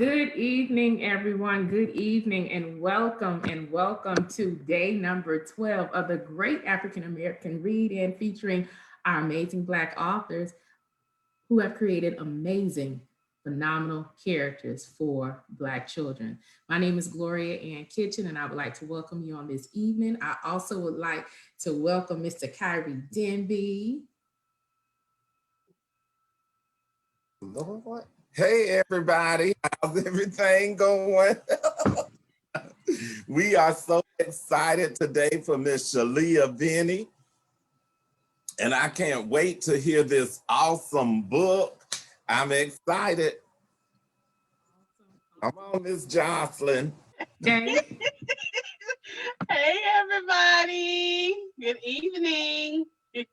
Good evening, everyone. Good evening, and welcome to day number 12 of the Great African American Read In, featuring our amazing Black authors who have created amazing, phenomenal characters for Black children. My name is Gloria Ann Kitchen, and I would like to welcome you on this evening. I also would like to welcome Mr. Kyrie Denby. Lord. Hey, everybody. How's everything going? We are so excited today for Miss Shalia Venney. And I can't wait to hear this awesome book. I'm excited. Come on, Miss Jocelyn. Okay. Hey everybody, good evening. Good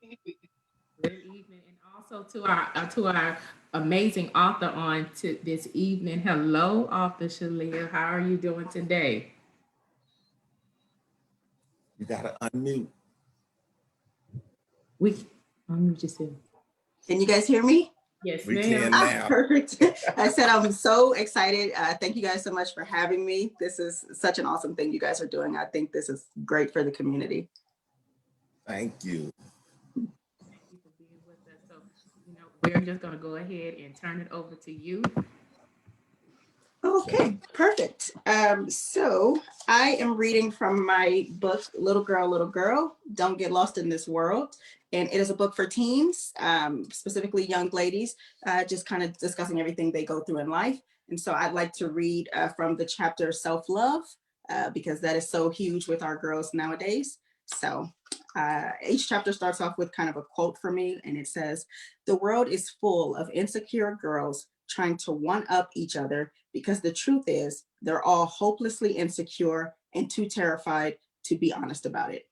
evening, and also to our amazing author on to this evening. Hello, author Shalia. How are you doing today? You got to unmute. We you just said Can you guys hear me? yes, We ma'am. can now. Perfect. I said I'm so excited. Thank you guys so much for having me. This is such an awesome thing you guys are doing. I think this is great for the community. Thank you. Thank you for being with us. So, we're just gonna go ahead and turn it over to you. Okay, perfect. So I am reading from my book, Little Girl, Don't Get Lost in This World. And it is a book for teens, specifically young ladies, just kind of discussing everything they go through in life. And so I'd like to read from the chapter Self-Love, because that is so huge with our girls nowadays. So each chapter starts off with kind of a quote for me, and it says, "The world is full of insecure girls trying to one-up each other because the truth is they're all hopelessly insecure and too terrified to be honest about it.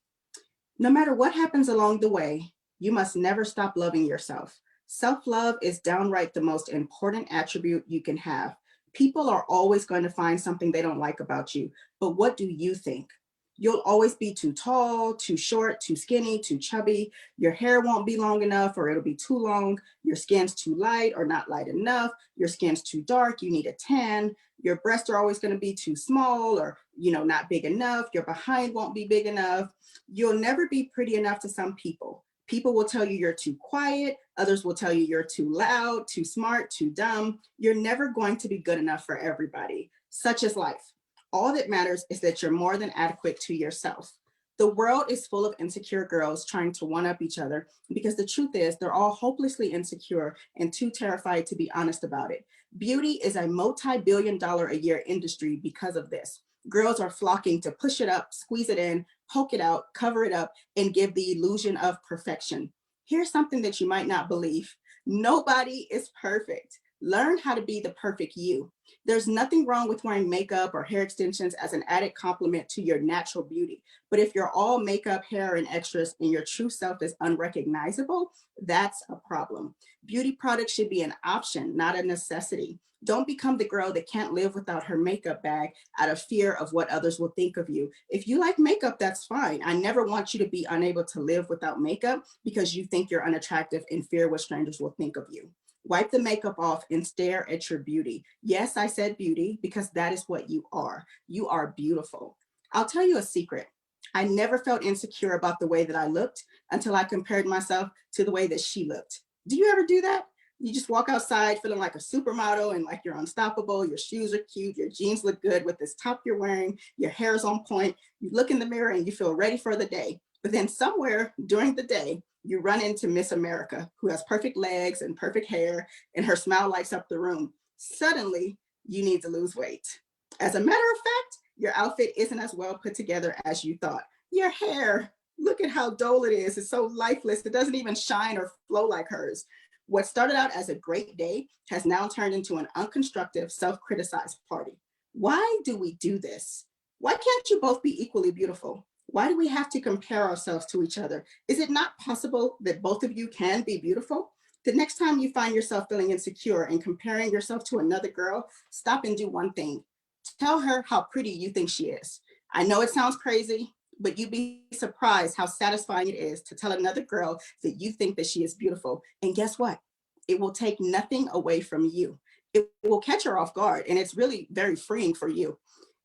No matter what happens along the way, you must never stop loving yourself. Self-love is downright the most important attribute you can have. People are always going to find something they don't like about you, but what do you think? You'll always be too tall, too short, too skinny, too chubby. Your hair won't be long enough or it'll be too long. Your skin's too light or not light enough. Your skin's too dark, you need a tan. Your breasts are always going to be too small or, not big enough. Your behind won't be big enough. You'll never be pretty enough to some people. People will tell you you're too quiet. Others will tell you you're too loud, too smart, too dumb. You're never going to be good enough for everybody. Such is life. All that matters is that you're more than adequate to yourself. The world is full of insecure girls trying to one-up each other because the truth is they're all hopelessly insecure and too terrified to be honest about it. Beauty is a multi-billion-dollar-a-year industry because of this. Girls are flocking to push it up, squeeze it in, poke it out, cover it up, and give the illusion of perfection. Here's something that you might not believe. Nobody is perfect. Learn how to be the perfect you. There's nothing wrong with wearing makeup or hair extensions as an added compliment to your natural beauty. But if you're all makeup, hair, and extras and your true self is unrecognizable, that's a problem. Beauty products should be an option, not a necessity. Don't become the girl that can't live without her makeup bag out of fear of what others will think of you. If you like makeup, that's fine. I never want you to be unable to live without makeup because you think you're unattractive and fear what strangers will think of you. Wipe the makeup off and stare at your beauty. Yes, I said beauty because that is what you are. You are beautiful. I'll tell you a secret. I never felt insecure about the way that I looked until I compared myself to the way that she looked. Do you ever do that? You just walk outside feeling like a supermodel and like you're unstoppable. Your shoes are cute. Your jeans look good with this top you're wearing. Your hair is on point. You look in the mirror and you feel ready for the day. But then somewhere during the day, you run into Miss America, who has perfect legs and perfect hair, and her smile lights up the room. Suddenly, you need to lose weight. As a matter of fact, your outfit isn't as well put together as you thought. Your hair, look at how dull it is. It's so lifeless. It doesn't even shine or flow like hers. What started out as a great day has now turned into an unconstructive, self-criticized party. Why do we do this? Why can't you both be equally beautiful? Why do we have to compare ourselves to each other? Is it not possible that both of you can be beautiful? The next time you find yourself feeling insecure and comparing yourself to another girl, stop and do one thing. Tell her how pretty you think she is. I know it sounds crazy, but you'd be surprised how satisfying it is to tell another girl that you think that she is beautiful. And guess what? It will take nothing away from you. it will catch her off guard, and it's really very freeing for you.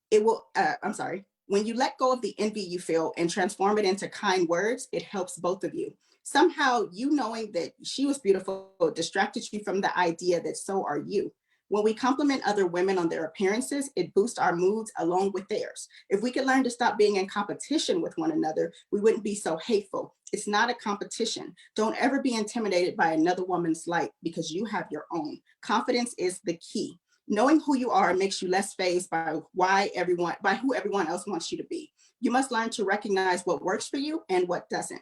It will, I'm sorry, when you let go of the envy you feel and transform it into kind words, it helps both of you. Somehow, you knowing that she was beautiful distracted you from the idea that so are you. When we compliment other women on their appearances, it boosts our moods along with theirs. If we could learn to stop being in competition with one another, we wouldn't be so hateful. It's not a competition. Don't ever be intimidated by another woman's light because you have your own. Confidence is the key. Knowing who you are makes you less fazed by who everyone else wants you to be. You must learn to recognize what works for you and what doesn't.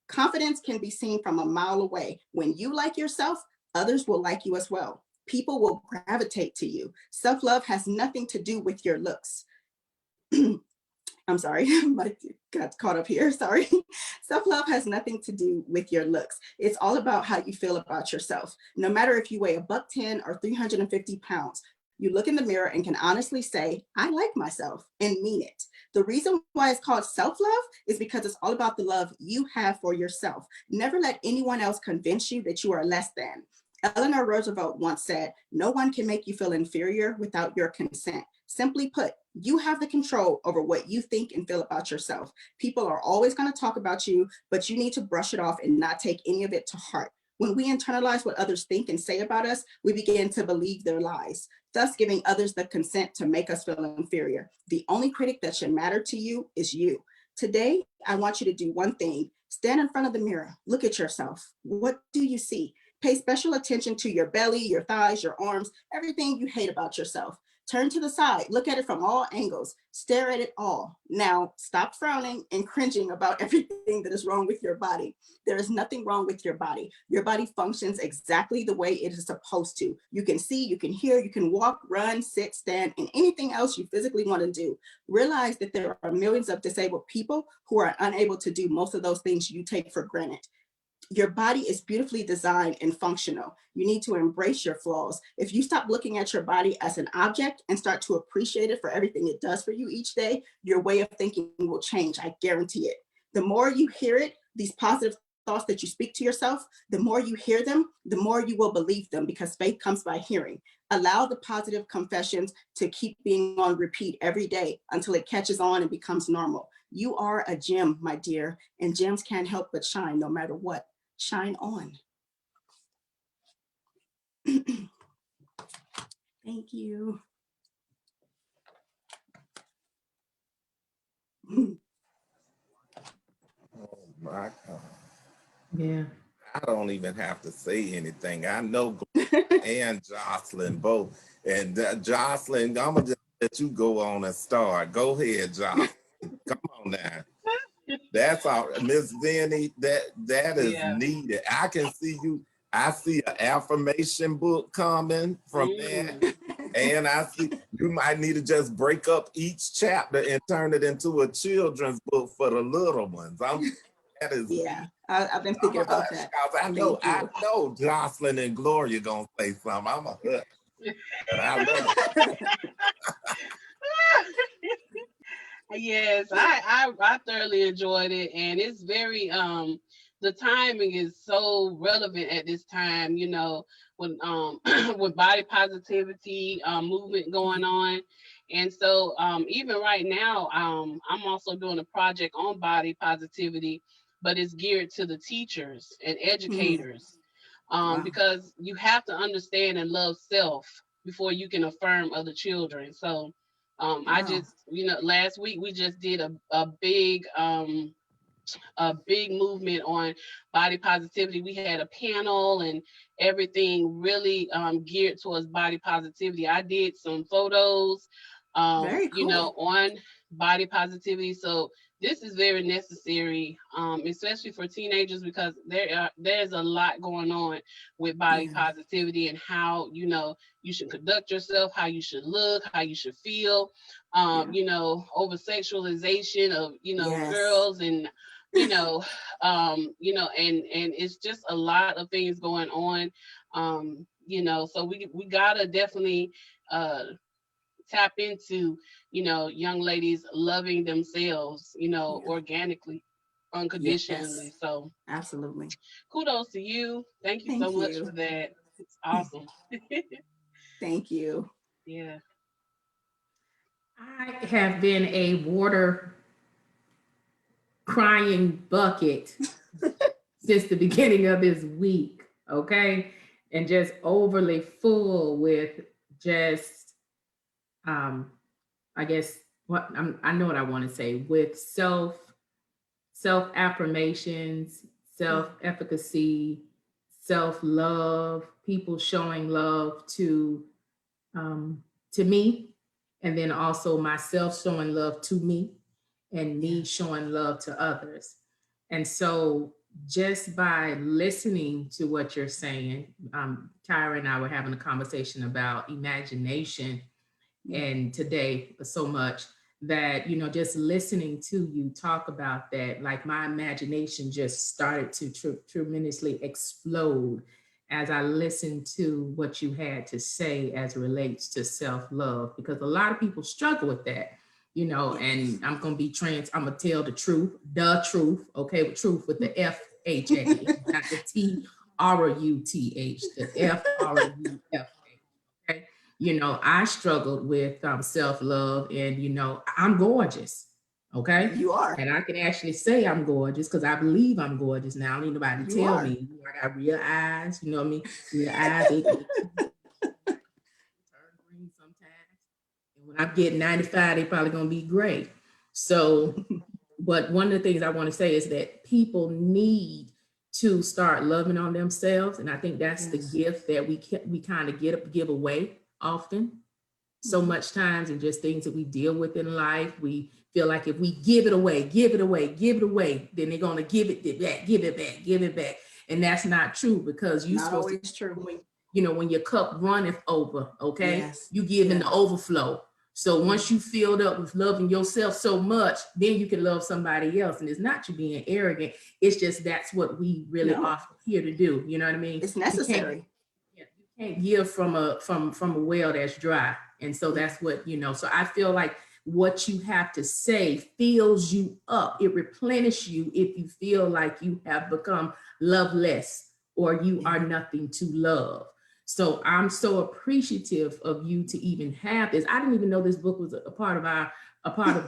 Confidence can be seen from a mile away. When you like yourself, others will like you as well. People will gravitate to you. Self-love has nothing to do with your looks. I'm sorry, I got caught up here. Sorry. Self-love has nothing to do with your looks. It's all about how you feel about yourself. No matter if you weigh $110 or 350 pounds, you look in the mirror and can honestly say, I like myself, and mean it. The reason why it's called self-love is because it's all about the love you have for yourself. Never let anyone else convince you that you are less than. Eleanor Roosevelt once said, no one can make you feel inferior without your consent. Simply put, you have the control over what you think and feel about yourself. People are always going to talk about you, but you need to brush it off and not take any of it to heart. When we internalize what others think and say about us, we begin to believe their lies, thus giving others the consent to make us feel inferior. The only critic that should matter to you is you. Today, I want you to do one thing. Stand in front of the mirror. Look at yourself. What do you see? Pay special attention to your belly, your thighs, your arms, everything you hate about yourself. Turn to the side, look at it from all angles, stare at it all. Now, stop frowning and cringing about everything that is wrong with your body. There is nothing wrong with your body. Your body functions exactly the way it is supposed to. You can see, you can hear, you can walk, run, sit, stand, and anything else you physically want to do. Realize that there are millions of disabled people who are unable to do most of those things you take for granted. Your body is beautifully designed and functional. You need to embrace your flaws. If you stop looking at your body as an object and start to appreciate it for everything it does for you each day, your way of thinking will change. I guarantee it. The more you hear it, these positive thoughts that you speak to yourself, the more you hear them, the more you will believe them because faith comes by hearing. Allow the positive confessions to keep being on repeat every day until it catches on and becomes normal. You are a gem, my dear, and gems can't help but shine no matter what. Shine on. Thank you. Oh my God. Yeah. I don't even have to say anything. I know and Jocelyn both. And Jocelyn, I'm gonna just let you go on and start. Go ahead, Jocelyn. Come on now. That's all, Miss Venney. That is Yeah. needed. I can see you. I see an affirmation book coming from that, Mm. and I see you might need to just break up each chapter and turn it into a children's book for the little ones. That is Yeah, I've been I'm thinking a about hush that. because Thank you. I know Jocelyn and Gloria gonna say something. I'm a hush, but I love it. Yes, I thoroughly enjoyed it, and it's very the timing is so relevant at this time. You know, with with body positivity movement going on, and so even right now I'm also doing a project on body positivity, but it's geared to the teachers and Mm, educators wow. because you have to understand and love self before you can affirm other children. So I Wow. just, last week we just did a big movement on body positivity. We had a panel and everything really geared towards body positivity. I did some photos, Very cool. on body positivity. So this is very necessary, especially for teenagers because there's a lot going on with body Yeah. positivity and how you should conduct yourself, how you should look, how you should feel. Yeah. Over sexualization of Yes. girls and and it's just a lot of things going on. So we gotta definitely uh tap into young ladies loving themselves, Yeah. organically, unconditionally. Yes. So Absolutely. kudos to you, thank you so Thank much you. for that. It's awesome. Thank you. Yeah. I have been a water crying bucket since the beginning of this week, okay? And just overly full with just, um, I guess I know what I want to say with self affirmations, self efficacy, self love, people showing love um, to me, and then also myself showing love to me, and me showing love to others. And so, just by listening to what you're saying, Tyra and I were having a conversation about imagination and today so much that just listening to you talk about that, like my imagination just started to tremendously explode as I listened to what you had to say as it relates to self-love, because a lot of people struggle with that, and I'm gonna be I'm gonna tell the truth, okay, with truth with the FHA, not the TRUTH, the FRUF. Okay. I struggled with self-love, and I'm gorgeous. Okay. You are. And I can actually say I'm gorgeous because I believe I'm gorgeous now. I don't need nobody to You tell are. me. I got real eyes, you know what I mean? Real eyes, they turn green sometimes. And when I get 95, they probably gonna be gray. So, but one of the things I want to say is that people need to start loving on themselves, and I think that's the gift that we kind of give away often, so much times, and just things that we deal with in life. We feel like if we give it away, then they're gonna give it back, give it back, and that's not true, because you're Not supposed always to, true. when your cup runneth over, okay, Yes. you give in the overflow. So once you filled up with loving yourself so much, then you can love somebody else. And it's not you being arrogant. It's just that's what we really are here to do. You know what I mean? It's necessary. You can't give from a well that's dry. And so that's what, so I feel like what you have to say fills you up. It replenishes you if you feel like you have become loveless or you are nothing to love. So I'm so appreciative of you to even have this. I didn't even know this book was a part of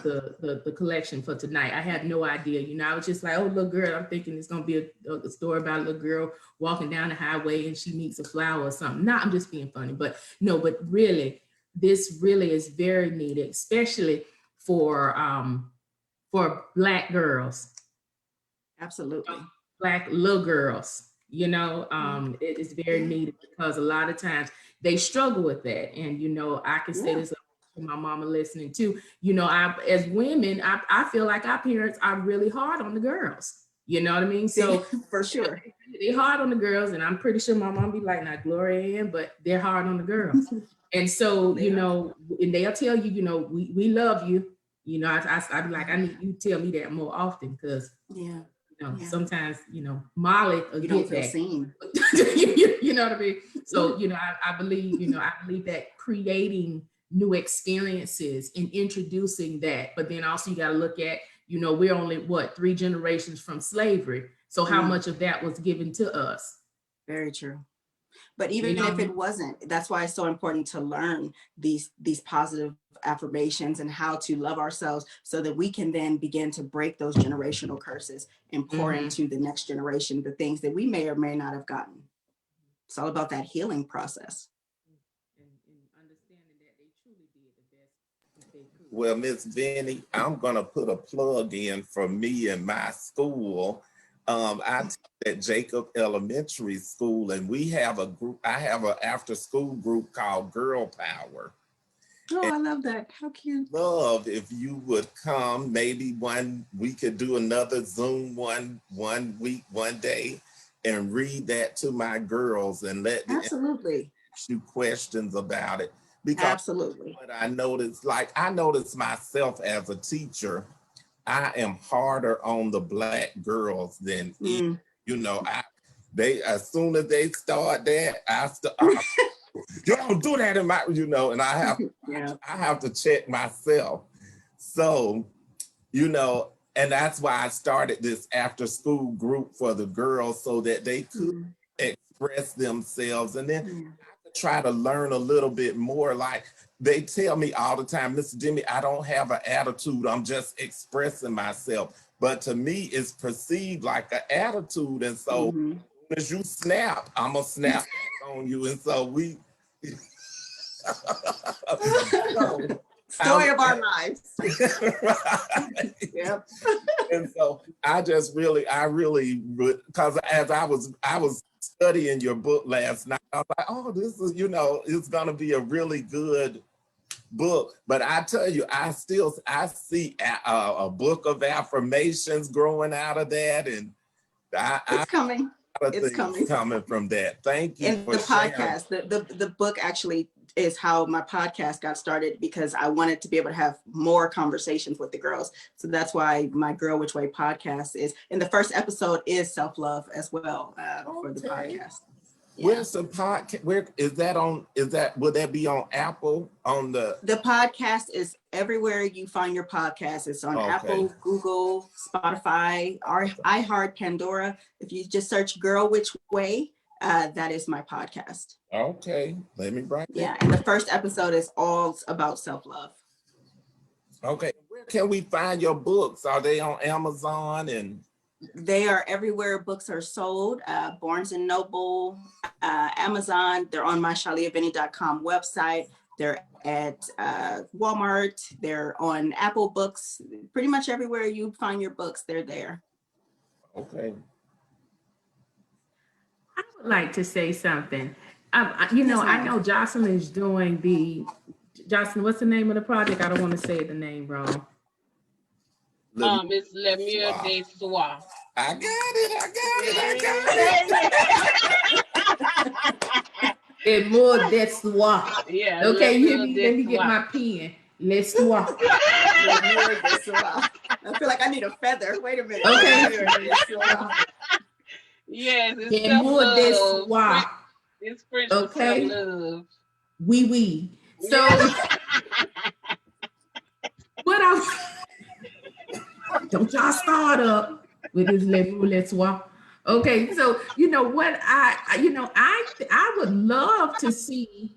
the collection for tonight. I had no idea. I was just like, oh, little girl. I'm thinking it's gonna be a story about a little girl walking down the highway and she meets a flower or something. Nah, I'm just being funny, but no, but really, this really is very needed, especially for Black girls. Absolutely. Black little girls, it is very needed, because a lot of times they struggle with that. And I can say this to my mama listening too. As women, I feel like our parents are really hard on the girls. You know what I mean? So for sure. They're hard on the girls, and I'm pretty sure my mom be like, not Gloria Ann, but they're hard on the girls. And so, and they'll tell you, we love you. I be like, I need you to tell me that more often, because sometimes, Molly will you get don't feel that. seen. You know what I mean? So, I believe that creating new experiences and introducing that, but then also you got to look at, we're only 3 generations from slavery. So how much of that was given to us? Very true. But even if it wasn't, that's why it's so important to learn these positive affirmations and how to love ourselves, so that we can then begin to break those generational curses and pour into the next generation the things that we may or may not have gotten. It's all about that healing process. And understanding that they truly did the best that they could. Well, Miss Venney, I'm gonna put a plug in for me and my school. I teach at Jacob Elementary School, and we have a group. I have an after-school group called Girl Power. Oh, I love that. How cute. Love if you would come. Maybe we could do another Zoom one week, one day, and read that to my girls and let them ask you questions about it. Because what I noticed myself as a teacher, I am harder on the Black girls than they, as soon as they start that, you don't do that in my, and I have to check myself. So, and that's why I started this after school group for the girls, so that they could express themselves, and then I could try to learn a little bit more. Like they tell me all the time, Mr. Jimmy, I don't have an attitude. I'm just expressing myself. But to me, it's perceived like an attitude. And so as you snap, I'm going to snap back on you. And so we... Story of our lives. Right. Yep. And so I really, because as I was studying your book last night, I was like, oh, this is, it's going to be a really good book. But I tell you, I see a book of affirmations growing out of that. And It's coming. It's coming from that. Thank you. And for the sharing. podcast, the book actually is how my podcast got started, because I wanted to be able to have more conversations with the girls. So that's why my Girl Which Way podcast is. And the first episode is self-love as well for the podcast. Yeah. Where's the podcast? Where is that on? Would that be on Apple? The podcast is everywhere you find your podcast. It's on Apple, Google, Spotify, iHeart, Pandora. If you just search Girl Which Way, that is my podcast. Okay, let me write that. Yeah, and the first episode is all about self-love. Okay, where can we find your books? Are they on Amazon? And they are everywhere books are sold. Barnes and Noble, Amazon. They're on my ShaliaVenney.com website. They're at Walmart. They're on Apple Books. Pretty much everywhere you find your books, they're there. Okay. I would like to say something. I know Jocelyn is doing Jocelyn, what's the name of the project? I don't want to say the name wrong. It's Le Mieux des Soirs. I got it. Le Mieux des Soirs. Yeah. Okay, let me get my pen. Les Soirs. I feel like I need a feather. Wait a minute. Okay. Yes, it's Le Mieux des Soirs. It's French. Okay. Self-love. Oui. So what else? Don't y'all start up with this Le Mieux des Soirs. Okay, so you know what I would love to see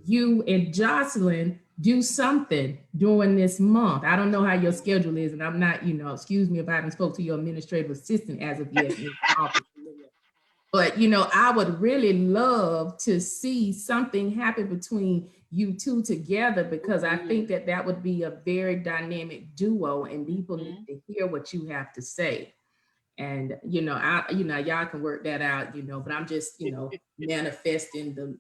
you and Jocelyn do something during this month. I don't know how your schedule is, and I'm not, excuse me if I haven't spoke to your administrative assistant as of yet. But I would really love to see something happen between you two together, because I think that would be a very dynamic duo, and people need to hear what you have to say. And y'all can work that out, but I'm just manifesting the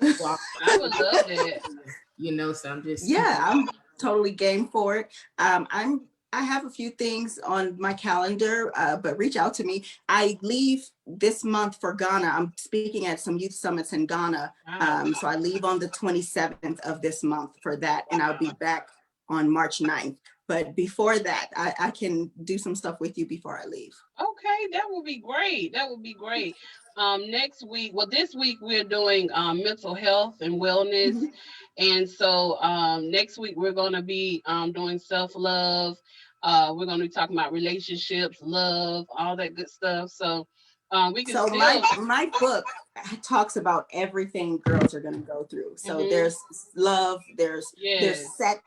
I would love that. So I'm just I'm totally game for it. I have a few things on my calendar, but reach out to me. I leave this month for Ghana. I'm speaking at some youth summits in Ghana. So I leave on the 27th of this month for that, and I'll be back on March 9th. But before that, I can do some stuff with you before I leave. Okay, that would be great. Next week, this week we're doing mental health and wellness. And so next week we're going to be doing self-love. We're going to be talking about relationships, love, all that good stuff. So we can my book talks about everything girls are going to go through. So there's love, there's sex,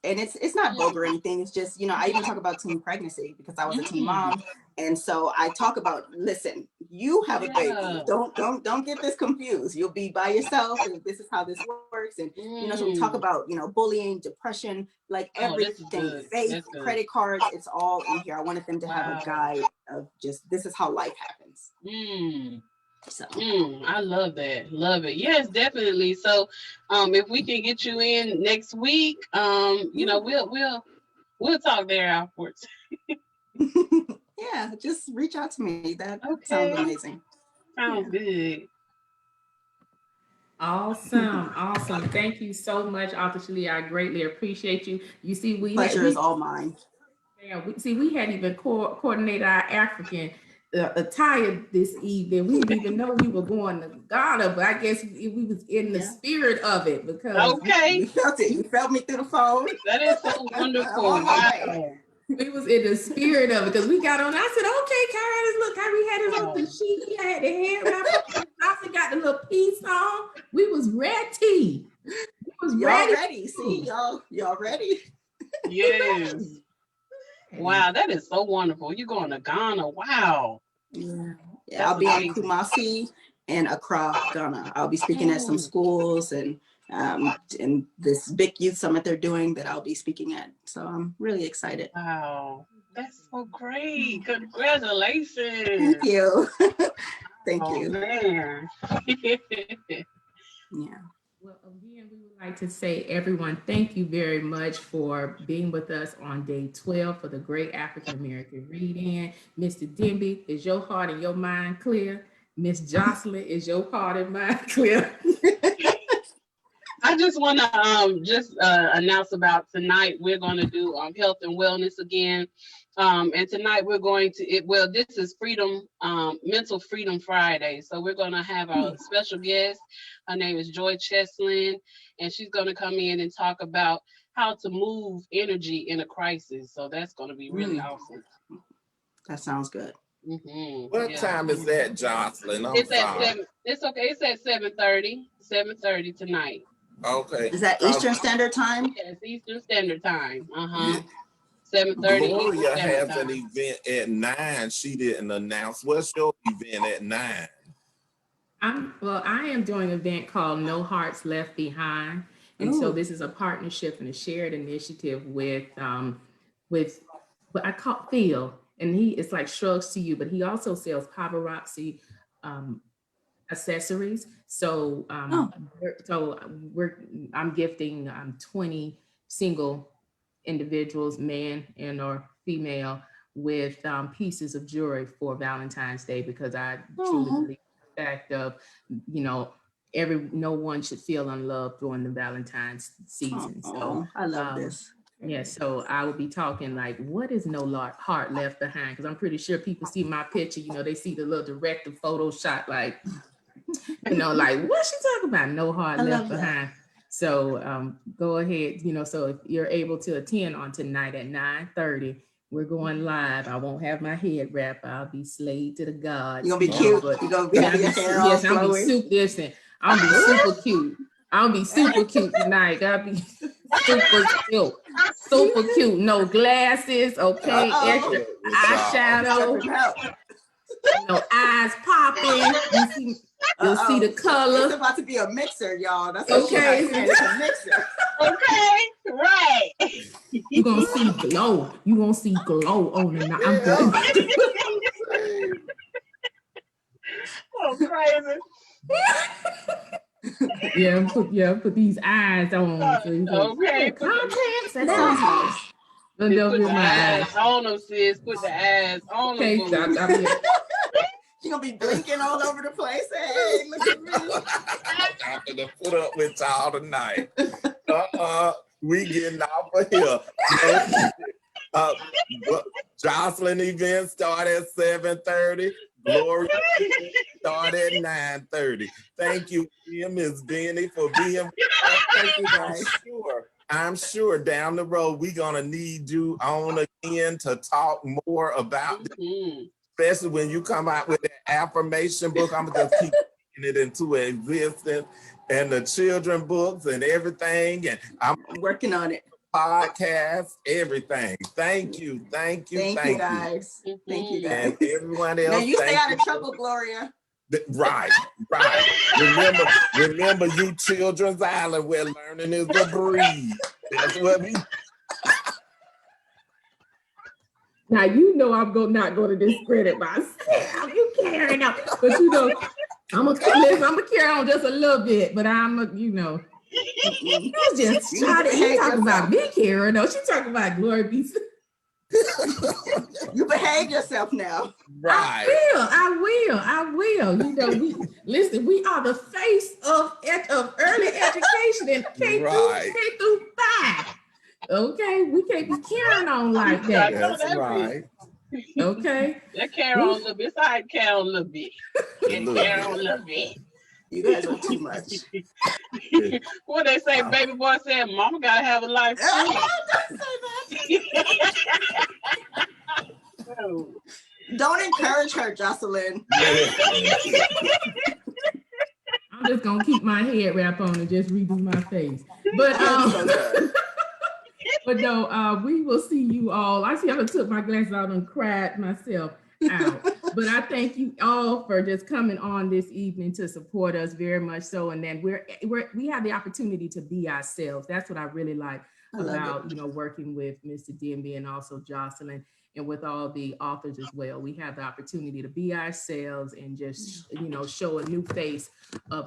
and it's not vulgar or anything. It's just, I even talk about teen pregnancy because I was a teen mom. And so I talk about, listen, you have a baby. Don't get this confused. You'll be by yourself, and this is how this works. And so we talk about, bullying, depression, like everything, faith, credit cards. It's all in here. I wanted them to have a guide of just, this is how life happens. So I love that. Love it. Yes, definitely. So if we can get you in next week, we'll talk there afterwards. Yeah, just reach out to me. That sounds amazing. Sounds good. Awesome. Thank you so much, Author Shalia. I greatly appreciate you. You see, pleasure is all mine. Yeah, we hadn't even coordinated our African attire this evening. We didn't even know we were going to Ghana, but I guess we was in the spirit of it, because you felt it. You felt me through the phone. That is so wonderful. We was in the spirit of it, because we got on. I said, okay, Kyrie, look how we had it on the sheet. He had the hair wrapped up. Jocelyn got the little piece on. We was ready. We was Y'all ready. See, y'all ready? Yes. Wow, that is so wonderful. You're going to Ghana. Wow. Yeah. That's I'll be amazing. in Kumasi and Accra, Ghana. I'll be speaking at some schools and this big youth summit they're doing that I'll be speaking at. So I'm really excited. Wow. That's so great. Congratulations. Thank you. Thank Oh, you. man. Yeah. Well, again, we would like to say, everyone, thank you very much for being with us on day 12 for the Great African American Read-In. Mr. Denby, is your heart and your mind clear? Miss Jocelyn, is your heart and mind clear? I just want to announce about tonight. We're going to do health and wellness again. And tonight we're going to, this is Mental Freedom Friday. So we're going to have our special guest. Her name is Joy Cheslin, and she's going to come in and talk about how to move energy in a crisis. So that's going to be really awesome. That sounds good. Mm-hmm. What time is that, Jocelyn? It's at 7. It's okay. It's at 7:30. 7:30 tonight. Okay. Is that Eastern Standard Time? Yes, Eastern Standard Time. 7:30. Gloria has an event at 9. She didn't announce. What's your event at 9? I am doing an event called No Hearts Left Behind. And so this is a partnership and a shared initiative with what I call Phil. And it's like Shrugs to You, but he also sells paparazzi accessories. So I'm gifting 20 single individuals, man and or female, with pieces of jewelry for Valentine's Day, because I truly believe the fact of, no one should feel unloved during the Valentine's season. So I love this. Yeah, so I will be talking like, what is no heart left behind? Because I'm pretty sure people see my picture, they see the little director photo shot, like, like, what's she talking about? No heart left behind. So go ahead, so if you're able to attend on tonight at 9:30, we're going live. I won't have my head wrapped. I'll be slayed to the gods. You're going to be cute. You're going to be your hair all flowing. Listen, I'll be super cute. I'll be super cute tonight. I'll be super cute. Super cute. No glasses, okay? Extra eyeshadow. Eyes popping. You'll see the color. It's about to be a mixer, y'all. That's okay. It's a mixer. Okay, right. You're going to see glow. You're going to see glow on the night. I'm good. Oh, crazy. Put these eyes on. Okay. Contacts. That sounds nice. Put the eyes on them, sis. Put the eyes on them. Okay, You're going to be blinking all over the place. Hey, look at me. I'm going to put up with y'all tonight. We getting off of here. Jocelyn event start at 7:30. Gloria start at 9:30. Thank you, Ms. Venney, for being with us. Thank you, guys. I'm sure down the road we're gonna need you on again to talk more about this, especially when you come out with that affirmation book. I'm gonna just keep taking it into existence, and the children books and everything. And I'm working on it. Podcast, everything. Thank you guys. Thank you, guys. And everyone else. Now you stay out of trouble, Gloria. Right. Remember, you Children's Island, where learning is a breeze. That's what we. Now I'm not going to discredit myself. You carrying on, but I'm gonna carry on just a little bit. But you just started. She talking about me, Karen. No, she talking about Glory be. You behave yourself now. Right. I will. We are the face of early education in K through 5. Okay, we can't be carrying on like that. That's right. Okay. That carry on a little bit. I carry on a little bit. Carry on a little bit. You guys are too much. What they say, baby boy said, mama gotta have a life. Don't encourage her, Jocelyn. just gonna keep my head wrap on and just redo my face. But I'm so done. but no, we will see you all. I see I took my glasses out and cried myself out. But I thank you all for just coming on this evening to support us very much so. And then we have the opportunity to be ourselves. That's what I really like I love about, it. you know, working with Mr. Denby and also Jocelyn and with all the authors as well. We have the opportunity to be ourselves and just, you know, show a new face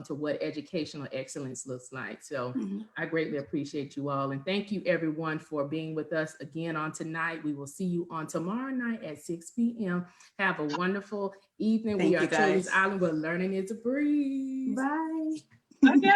to what educational excellence looks like. So Mhm. I greatly appreciate you all. And thank you everyone for being with us again on tonight. We will see you on tomorrow night at 6 p.m. Have a wonderful evening. Thank We are you, Children's guys. Island where learning is a breeze. Bye. Okay.